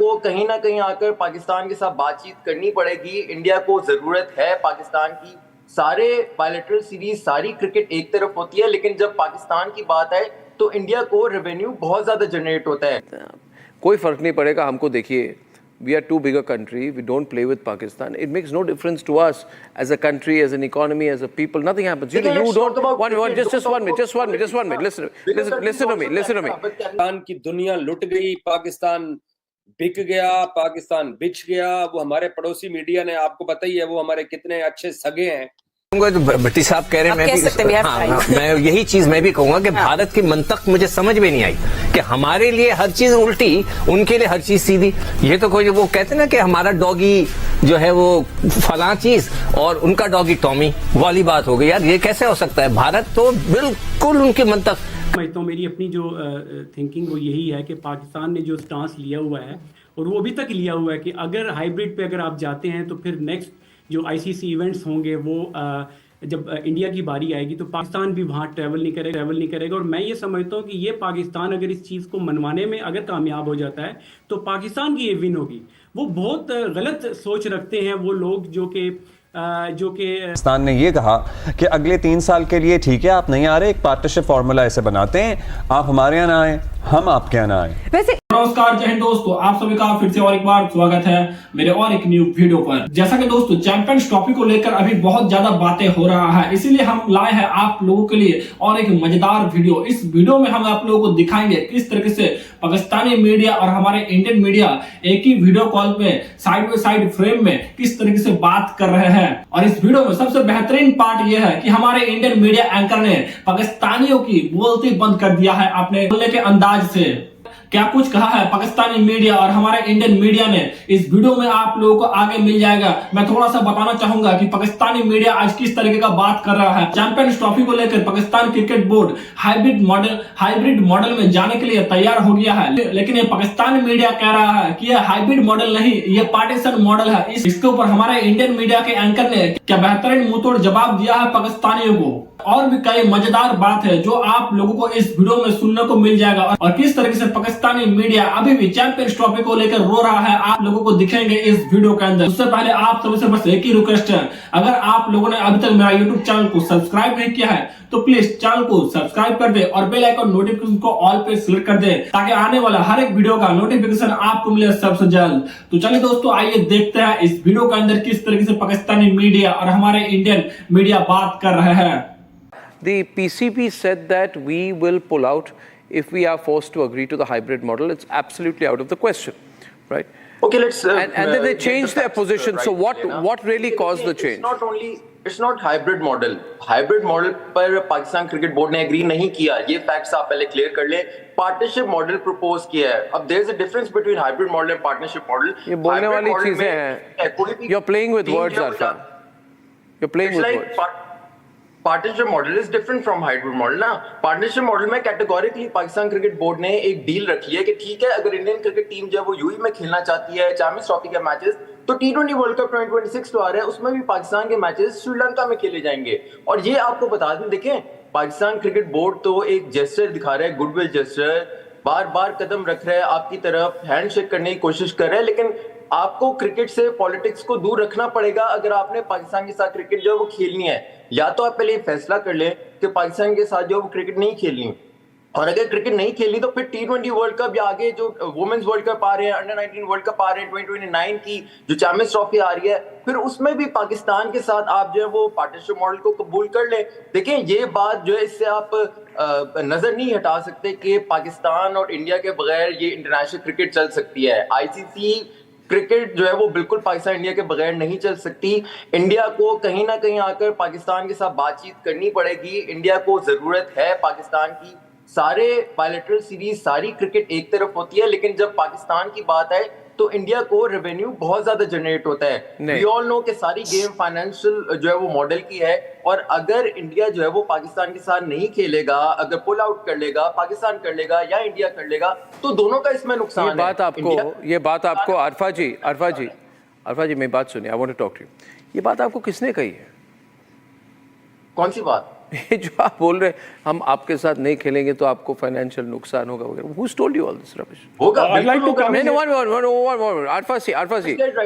को कहीं ना कहीं आकर पाकिस्तान के साथ बातचीत करनी पड़ेगी। इंडिया को जरूरत है पाकिस्तान की। सारे बायलैटरल सीरीज, सारी क्रिकेट एक तरफ होती है, लेकिन जब पाकिस्तान की बात आए तो इंडिया को रेवेन्यू बहुत ज्यादा जनरेट होता है। कोई फर्क नहीं पड़ेगा हमको। देखिए, we are too big a country, we don't play with Pakistan. It makes no difference to us as a country, as an economy, as a people. Nothing happens. You don't. Just one minute. Listen to me. Pakistan की दुनिया लुट गई, पाकिस्तान बिक गया, पाकिस्तान बिछ गया। वो हमारे पड़ोसी मीडिया ने, आपको पता ही है वो हमारे कितने अच्छे सगे हैं। भट्टी साहब कह रहे हैं, मैं यही चीज मैं भी कहूंगा कि भारत की मंतक मुझे समझ में नहीं आई कि हमारे लिए हर चीज उल्टी, उनके लिए हर चीज सीधी। ये तो कोई वो कहते ना कि हमारा डॉगी जो है वो फलां चीज और उनका डॉगी टॉमी वाली बात हो गई। यार ये कैसे हो सकता है? भारत तो बिल्कुल उनकी मंतक। समझता हूँ, मेरी अपनी जो थिंकिंग वो यही है कि पाकिस्तान ने जो स्टांस लिया हुआ है और वो अभी तक लिया हुआ है कि अगर हाइब्रिड पे अगर आप जाते हैं तो फिर नेक्स्ट जो आईसीसी इवेंट्स होंगे वो जब इंडिया की बारी आएगी तो पाकिस्तान भी वहाँ ट्रैवल नहीं करेगा। और मैं ये समझता हूँ कि ये पाकिस्तान अगर इस चीज़ को मनवाने में अगर कामयाब हो जाता है तो पाकिस्तान की ये विन होगी। वो बहुत गलत सोच रखते हैं वो लोग जो कि पाकिस्तान ने ये कहा कि अगले 3 साल के लिए ठीक है, आप नहीं आ रहे, एक पार्टनरशिप फॉर्मूला ऐसे बनाते हैं, आप हमारे यहाँ ना आए, हम आपके यहाँ ना आए। वैसे नमस्कार, जय हिंद दोस्तों, आप सभी का फिर से और एक बार स्वागत है मेरे और एक न्यू वीडियो पर। जैसा कि दोस्तों चैंपियंस ट्रॉफी को लेकर अभी बहुत ज्यादा बातें हो रहा है, इसीलिए हम लाए हैं आप लोगों के लिए और एक मजेदार वीडियो। इस वीडियो में हम आप लोगों को दिखाएंगे किस तरीके से पाकिस्तानी मीडिया और हमारे इंडियन मीडिया एक ही वीडियो कॉल पे साइड बाय साइड फ्रेम में किस तरीके से बात कर रहे हैं। और इस वीडियो में सबसे बेहतरीन पार्ट यह है कि हमारे इंडियन मीडिया एंकर ने पाकिस्तानियों की बोलती बंद कर दिया है अपने बोलने के अंदाज से। क्या कुछ कहा है पाकिस्तानी मीडिया और हमारे इंडियन मीडिया ने, इस वीडियो में आप लोगों को आगे मिल जाएगा। मैं थोड़ा सा बताना चाहूंगा कि पाकिस्तानी मीडिया आज किस तरीके का बात कर रहा है। चैंपियंस ट्रॉफी को लेकर Pakistan cricket board hybrid model में जाने के लिए तैयार हो गया है, लेकिन ये पाकिस्तानी मीडिया कह रहा है कि यह हाइब्रिड मॉडल नहीं, ये पार्टीशन मॉडल है। इसके ऊपर हमारे इंडियन मीडिया के एंकर ने क्या बेहतरीन मुंहतोड़ जवाब दिया है पाकिस्तानियों को। और भी कई मजेदार बात है जो आप लोगों को इस वीडियो में सुनने को मिल जाएगा और किस तरीके से पाकिस्तानी मीडिया अभी भी चैंपियंस ट्रॉफी को लेकर रो रहा है, आप लोगों को दिखेंगे इस वीडियो के अंदर। उससे पहले आप सभी से बस एक ही रिक्वेस्ट है, अगर आप लोगों ने अभी तक मेरा यूट्यूब चैनल को सब्सक्राइब नहीं किया है तो प्लीज चैनल को सब्सक्राइब कर दे और बेल आइकन नोटिफिकेशन को ऑल पे सिलेक्ट कर दे ताकि आने वाला हर एक वीडियो का नोटिफिकेशन आपको मिले सबसे जल्द। तो चलिए दोस्तों, आइए देखते हैं इस वीडियो के अंदर किस तरीके से पाकिस्तानी मीडिया और हमारे इंडियन मीडिया बात कर रहे हैं। The PCP said that we will pull out if we are forced to agree to the hybrid model. It's absolutely out of the question, right? Okay, let's. And then they changed their position. Right, so what really caused the change? It's not hybrid model. Hybrid model पर Pakistan cricket board ने agree नहीं किया। ये facts आप पहले clear कर ले। Partnership model propose किया है। अब there is a difference between hybrid model and partnership model. ये बोलने वाली चीजें हैं। You're playing with words, Arfan. You're playing with words. Partnership model is different from hybrid model ना। पार्टनरशिप मॉडल में कैटेगोरिकली पाकिस्तान क्रिकेट बोर्ड ने एक deal रखी है कि ठीक है, अगर इंडियन क्रिकेट टीम जो है वो यूएई में खेलना चाहती है चैंपियंस ट्रॉफी के मैचेस, तो T20 वर्ल्ड कप 2026 तो आ रहा है, उसमें भी पाकिस्तान के मैचेस श्रीलंका में खेले जाएंगे। और ये आपको बता दें, देखें पाकिस्तान क्रिकेट बोर्ड तो एक जेस्चर दिखा रहा है, गुडविल जेस्चर, बार बार कदम रख रहा है आपकी तरफ, हैंडशेक करने की कोशिश कर रहा है, लेकिन आपको क्रिकेट से पॉलिटिक्स को दूर रखना पड़ेगा अगर आपने पाकिस्तान के साथ क्रिकेट जो है वो खेलनी है। या तो आप पहले फैसला कर लें कि पाकिस्तान के साथ जो है वो क्रिकेट नहीं खेलनी, और अगर क्रिकेट नहीं खेलनी तो फिर T20 वर्ल्ड कप या आगे जो वुमेन्स वर्ल्ड कप आ रहे हैं, अंडर 19 वर्ल्ड कप आ रहे हैं, 2029 की जो चैंपियंस ट्रॉफी आ रही है, फिर उसमें भी पाकिस्तान के साथ आप जो है वो पार्टनरशिप मॉडल को कबूल कर ले। देखें ये बात जो है, इससे आप नजर नहीं हटा सकते कि पाकिस्तान और इंडिया के बगैर ये इंटरनेशनल क्रिकेट चल सकती है। आईसीसी क्रिकेट जो है वो बिल्कुल पाकिस्तान इंडिया के बगैर नहीं चल सकती। इंडिया को कहीं ना कहीं आकर पाकिस्तान के साथ बातचीत करनी पड़ेगी। इंडिया को जरूरत है पाकिस्तान की। सारे बायलैटरल सीरीज, सारी क्रिकेट एक तरफ होती है, लेकिन जब पाकिस्तान की बात आए तो इंडिया को रेवेन्यू बहुत ज्यादा जनरेट होता है। वी ऑल नो कि सारी गेम फाइनेंशियल जो है वो मॉडल की है, और अगर इंडिया जो है वो पाकिस्तान के साथ नहीं खेलेगा, अगर पुल आउट कर लेगा, पाकिस्तान कर लेगा या इंडिया कर लेगा, तो दोनों का इसमें नुकसान है। ये बात आपको अरफा जी मेरी बात सुनिए, I want to talk to you. ये बात आपको किसने कही है? कौन सी बात? ये जो आप बोल रहे हैं हम आपके साथ नहीं खेलेंगे तो आपको फाइनेंशियल नुकसान होगा वगैरह, who told you all this rubbish? होगा, I'd like to बिल्कुल होगा। नहीं, वन अरफा सी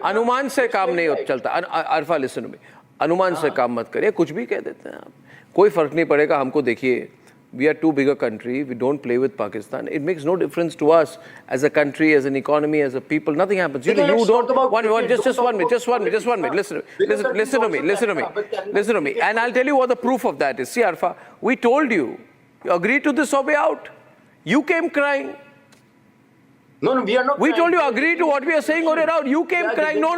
अनुमान से काम नहीं चलता। अरफा लिसन में अनुमान से काम मत करिए, कुछ भी कह देते हैं आप, कोई फर्क नहीं पड़ेगा हमको। देखिए, we are too big a country, we don't play with Pakistan, it makes no difference to us as a country, as an economy, as a people, nothing happens. You don't, just one minute, listen to me, and I'll tell you what the proof of that is. See Arfa, we told you agree to this or way out. You came crying. No, we are not. We trying told you to- agree to what we are saying or it out. You came Yeah, crying. No.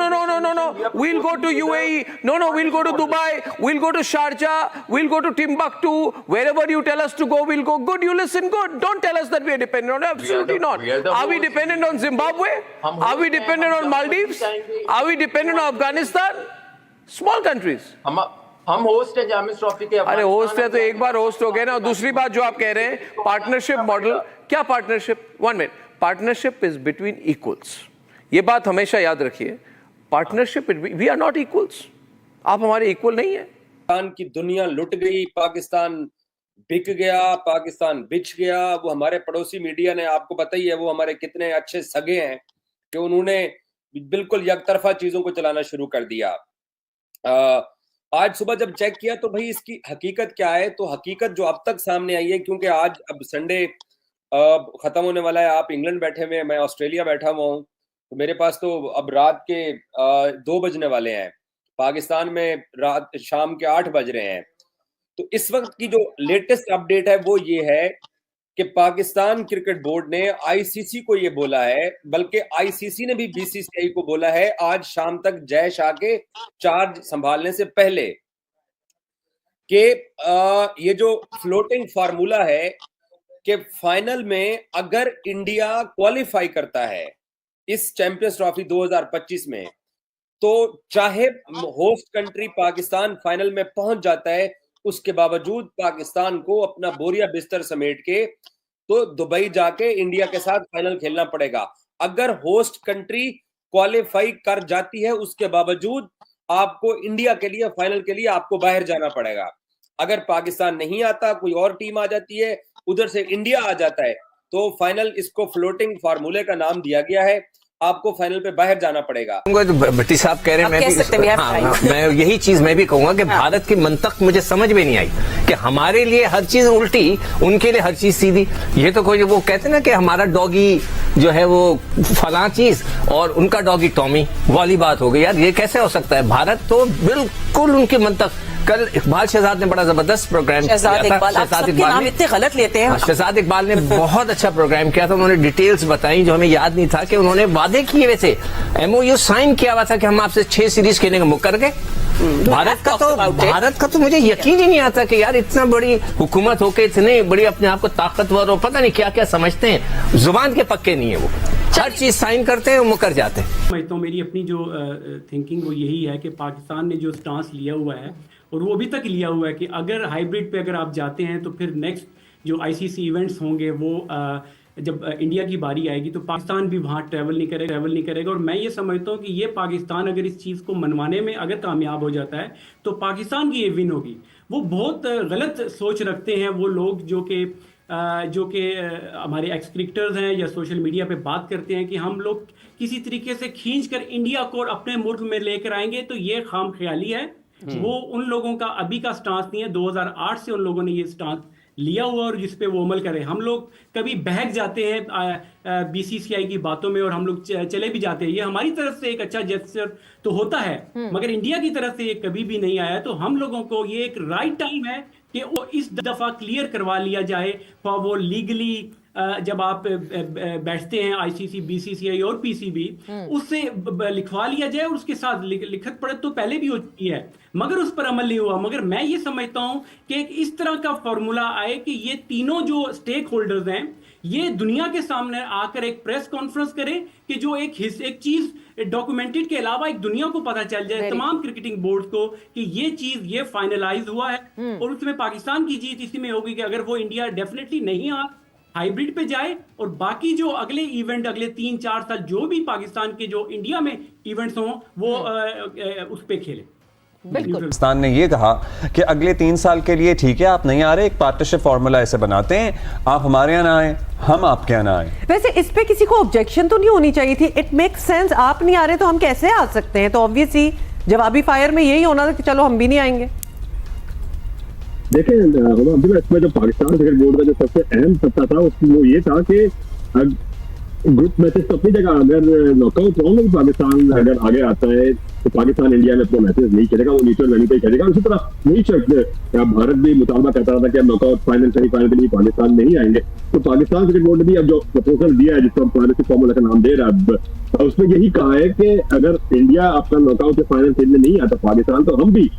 We'll go to UAE. No. We'll go to Dubai. We'll go to Sharjah. We'll go to Timbuktu. Wherever you tell us to go, we'll go. Good. You listen. Good. Don't tell us that we are dependent on it. Absolutely not. Are we dependent on Zimbabwe? Are we dependent on Maldives? Are we dependent on Afghanistan? Small countries. हम host हैं जामिस trophy के। अरे host है तो एक बार host हो गए ना। और दूसरी बात जो आप कह रहे हैं पार्टनरशिप मॉडल, क्या partnership? 1 minute, partnership is between equals, ये बात हमेशा याद रखिए। Partnership, we are not equals, आप हमारे इक्वल नहीं है। पाकिस्तान की दुनिया लुट गई, पाकिस्तान बिक गया, पाकिस्तान बिछ गया। वो हमारे पड़ोसी मीडिया ने, आपको पता ही है वो हमारे कितने अच्छे सगे हैं कि उन्होंने बिल्कुल यकतरफा चीजों को चलाना शुरू कर दिया। आज सुबह जब चेक किया तो भाई इसकी हकीकत क्या है, तो हकीकत जो अब तक सामने आई है, क्योंकि आज अब संडे खत्म होने वाला है, आप इंग्लैंड बैठे हुए हैं, मैं ऑस्ट्रेलिया बैठा हुआ हूँ, तो मेरे पास तो अब रात के 2 बजने वाले हैं, पाकिस्तान में रात शाम के 8 बज रहे हैं। तो इस वक्त की जो लेटेस्ट अपडेट है वो ये है कि पाकिस्तान क्रिकेट बोर्ड ने आईसीसी को ये बोला है, बल्कि आईसीसी ने भी बीसीसीआई को बोला है आज शाम तक जय शाह के चार्ज संभालने से पहले कि ये जो फ्लोटिंग फार्मूला है कि फाइनल में अगर इंडिया क्वालिफाई करता है इस चैंपियंस ट्रॉफी 2025 में, तो चाहे होस्ट कंट्री पाकिस्तान फाइनल में पहुंच जाता है, उसके बावजूद पाकिस्तान को अपना बोरिया बिस्तर समेट के तो दुबई जाके इंडिया के साथ फाइनल खेलना पड़ेगा। अगर होस्ट कंट्री क्वालिफाई कर जाती है, उसके बावजूद आपको इंडिया के लिए फाइनल के लिए आपको बाहर जाना पड़ेगा। अगर पाकिस्तान नहीं आता, कोई और टीम आ जाती है, उधर से इंडिया आ जाता है, तो फाइनल, इसको फ्लोटिंग फार्मूले का नाम दिया गया है, आपको फाइनल पे बाहर जाना पड़ेगा। भट्टी साहब कह रहे हैं, मैं यही चीज मैं भी कहूंगा कि भारत की मंतक मुझे समझ में नहीं आई कि हमारे लिए हर चीज उल्टी, उनके लिए हर चीज सीधी। ये तो कोई वो कहते हैं ना कि हमारा डॉगी जो है वो फला चीज और उनका डॉगी टॉमी वाली बात हो गई। यार ये कैसे हो सकता है? भारत तो बिल्कुल उनकी मंतक। कल इकबाल शहजाद ने बड़ा जबरदस्त प्रोग्राम किया था। शहजाद इकबाल इतने गलत लेते हैं। शहजाद इकबाल ने बहुत अच्छा प्रोग्राम किया था। उन्होंने डिटेल्स बताई जो हमें याद नहीं था कि उन्होंने वादे किए, वैसे एमओयू साइन किया हुआ था कि हम आपसे 6 सीरीज खेलने को मुकर गए। भारत का तो मुझे यकीन ही नहीं आता कि यार इतना बड़ी हुकूमत होके इतने बड़ी अपने आप को ताकतवर और पता नहीं क्या क्या समझते हैं, जुबान के पक्के नहीं है वो, हर चीज साइन करते हैं और मुकर जाते हैं। समझता हूँ मेरी अपनी जो थिंकिंग वो यही है कि पाकिस्तान ने जो स्टांस लिया हुआ है और वो अभी तक लिया हुआ है कि अगर हाइब्रिड पे अगर आप जाते हैं तो फिर नेक्स्ट जो आईसीसी इवेंट्स होंगे वो जब इंडिया की बारी आएगी तो पाकिस्तान भी वहाँ ट्रैवल नहीं करेगा। और मैं ये समझता हूँ कि ये पाकिस्तान अगर इस चीज़ को मनवाने में अगर कामयाब हो जाता है तो पाकिस्तान की ये विन होगी। वो बहुत गलत सोच रखते हैं वो लोग जो कि हमारे एक्स क्रिकेटर्स हैं या सोशल मीडिया पे बात करते हैं कि हम लोग किसी तरीके से खींच कर इंडिया को अपने मुल्क में लेकर आएंगे, तो ये खाम ख्याली है। वो उन लोगों का अभी का स्टांस नहीं है, 2008 से उन लोगों ने ये स्टांस लिया हुआ और जिस पे वो अमल करें। हम लोग कभी बहक जाते हैं बीसीसीआई की बातों में और हम लोग चले भी जाते हैं, ये हमारी तरफ से एक अच्छा जेस्चर तो होता है, मगर इंडिया की तरफ से ये कभी भी नहीं आया। तो हम लोगों को ये एक राइट टाइम है कि वो इस दफा क्लियर करवा लिया जाए, वो लीगली जब आप बैठते हैं आईसीसी, बीसीसीआई और पीसीबी, उससे लिखवा लिया जाए और उसके साथ लिखत पढ़त तो पहले भी हो चुकी है मगर उस पर अमल नहीं हुआ। मगर मैं ये समझता हूं कि एक इस तरह का फॉर्मूला आए कि ये तीनों जो स्टेक होल्डर्स हैं ये दुनिया के सामने आकर एक प्रेस कॉन्फ्रेंस करें कि जो एक चीज डॉक्यूमेंटेड के अलावा एक दुनिया को पता चल जाए, तमाम क्रिकेटिंग बोर्ड को, कि ये चीज ये फाइनलाइज हुआ है और उसमें पाकिस्तान की जीत इसी में होगी कि अगर वो इंडिया डेफिनेटली नहीं हाइब्रिड पे जाए और बाकी जो अगले इवेंट अगले 3-4 साल जो भी पाकिस्तान के जो इंडिया में इवेंट्स हों वो उस पे खेले। पाकिस्तान ने ये कहा कि अगले 3 साल के लिए ठीक है, आप नहीं आ रहे, एक पार्टनरशिप फॉर्मूला ऐसे बनाते हैं, आप हमारे यहाँ ना आए, हम आपके यहाँ ना आए। वैसे इस पे किसी को ऑब्जेक्शन तो नहीं होनी चाहिए थी। इट मेक्स सेंस, आप नहीं आ रहे तो हम कैसे आ सकते हैं? तो ऑब्वियसली जवाबी फायर में यही होना था कि चलो हम भी नहीं आएंगे। देखें, इसमें जो पाकिस्तान क्रिकेट बोर्ड का जो सबसे अहम सत्ता था वो ये था कि ग्रुप मैचेस तो अपनी जगह, अगर नॉकआउट राउंड में पाकिस्तान अगर आगे आता है तो पाकिस्तान इंडिया में अपने मैचेस नहीं खेलेगा, वो न्यूट्रल वेन्यू पे खेलेगा। उसी तरह वही शर्त भारत भी मुतालबा कहता रहा था कि अब नॉकआउट फाइनल सेमीफाइनल के लिए पाकिस्तान नहीं आएंगे। तो पाकिस्तान क्रिकेट बोर्ड ने भी अब जो प्रपोजल दिया है, जिसको पार्टनरशिप फॉर्मूला का नाम दे रहा है, उसमें यही कहा है कि अगर इंडिया अपना नॉकआउट से फाइनल खेलने नहीं आता पाकिस्तान, तो हम भी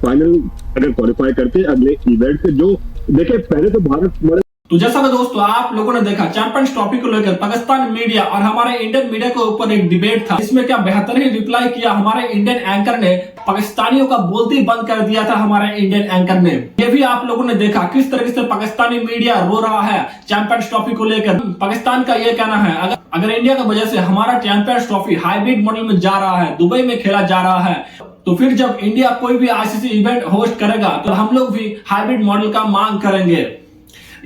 फाइनल अगर क्वालिफाई करते अगले इवेंट से, जो देखे पहले तो भारत। तो जैसा कि दोस्तों आप लोगों ने देखा, चैंपियंस ट्रॉफी को लेकर पाकिस्तान मीडिया और हमारे इंडियन मीडिया के ऊपर एक डिबेट था। इसमें क्या बेहतरीन रिप्लाई किया हमारे इंडियन एंकर ने, पाकिस्तानियों का बोलते ही बंद कर दिया था हमारे इंडियन एंकर ने। ये भी आप लोगों ने देखा किस तरीके से पाकिस्तानी मीडिया रो रहा है चैंपियंस ट्रॉफी को लेकर। पाकिस्तान का ये कहना है अगर इंडिया की वजह से हमारा चैंपियंस ट्रॉफी हाइब्रिड मॉडल में जा रहा है, दुबई में खेला जा रहा है, तो फिर जब इंडिया कोई भी आईसीसी इवेंट होस्ट करेगा तो हम लोग भी हाइब्रिड मॉडल का मांग करेंगे।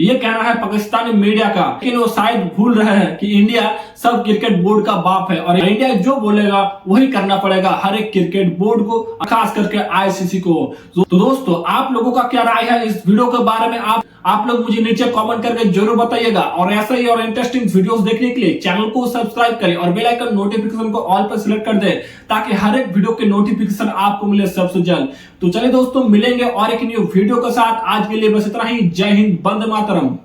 ये कहना है पाकिस्तानी मीडिया का, लेकिन वो शायद भूल रहे हैं कि इंडिया सब क्रिकेट बोर्ड का बाप है और इंडिया जो बोलेगा वही करना पड़ेगा हर एक क्रिकेट बोर्ड को, खास करके आईसीसी को। तो दोस्तों आप लोगों का क्या राय है इस वीडियो के बारे में, आप लोग मुझे नीचे कमेंट करके जरूर बताइएगा। और ऐसा ही और इंटरेस्टिंग वीडियोस देखने के लिए चैनल को सब्सक्राइब करें और बेल आइकन नोटिफिकेशन को ऑल पर सिलेक्ट कर दें, ताकि हर एक वीडियो के नोटिफिकेशन आपको मिले सबसे जल्द। तो चलिए दोस्तों, मिलेंगे और एक न्यू वीडियो के साथ। आज के लिए बस इतना ही। जय हिंद, वंदे मातरम।